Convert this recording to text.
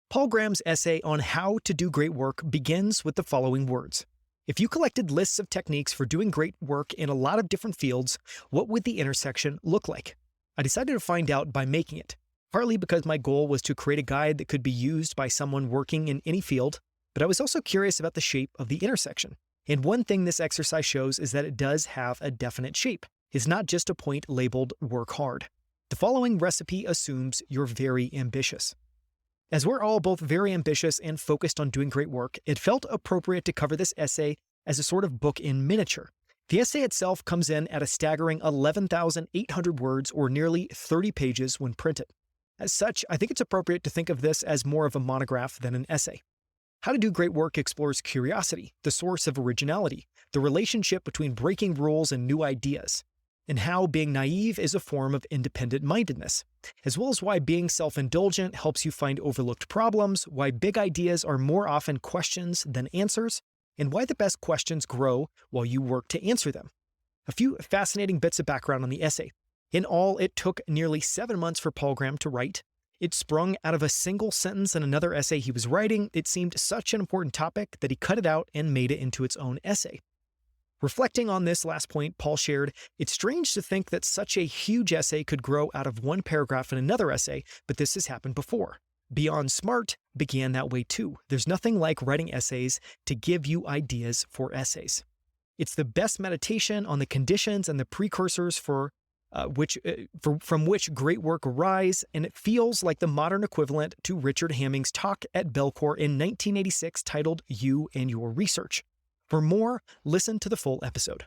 Paul Graham's essay on how to do great work begins with the following words. If you collected lists of techniques for doing great work in a lot of different fields, what would the intersection look like? I decided to find out by making it, partly because my goal was to create a guide that could be used by someone working in any field, but I was also curious about the shape of the intersection. And one thing this exercise shows is that it does have a definite shape. It's not just a point labeled work hard. The following recipe assumes you're very ambitious. As we're all both very ambitious and focused on doing great work, it felt appropriate to cover this essay as a sort of book in miniature. The essay itself comes in at a staggering 11,800 words or nearly 30 pages when printed. As such, I think it's appropriate to think of this as more of a monograph than an essay. How to Do Great Work explores curiosity, the source of originality, the relationship between breaking rules and new ideas, and how being naive is a form of independent mindedness, as well as why being self-indulgent helps you find overlooked problems, why big ideas are more often questions than answers, and why the best questions grow while you work to answer them. A few fascinating bits of background on the essay. In all, it took nearly 7 months for Paul Graham to write. It sprung out of a single sentence in another essay he was writing. It seemed such an important topic that he cut it out and made it into its own essay. Reflecting on this last point, Paul shared, "It's strange to think that such a huge essay could grow out of one paragraph in another essay, but this has happened before. Beyond Smart began that way too. There's nothing like writing essays to give you ideas for essays. It's the best meditation on the conditions and the precursors from which great work arise, and it feels like the modern equivalent to Richard Hamming's talk at Belcourt in 1986 titled You and Your Research. For more, listen to the full episode.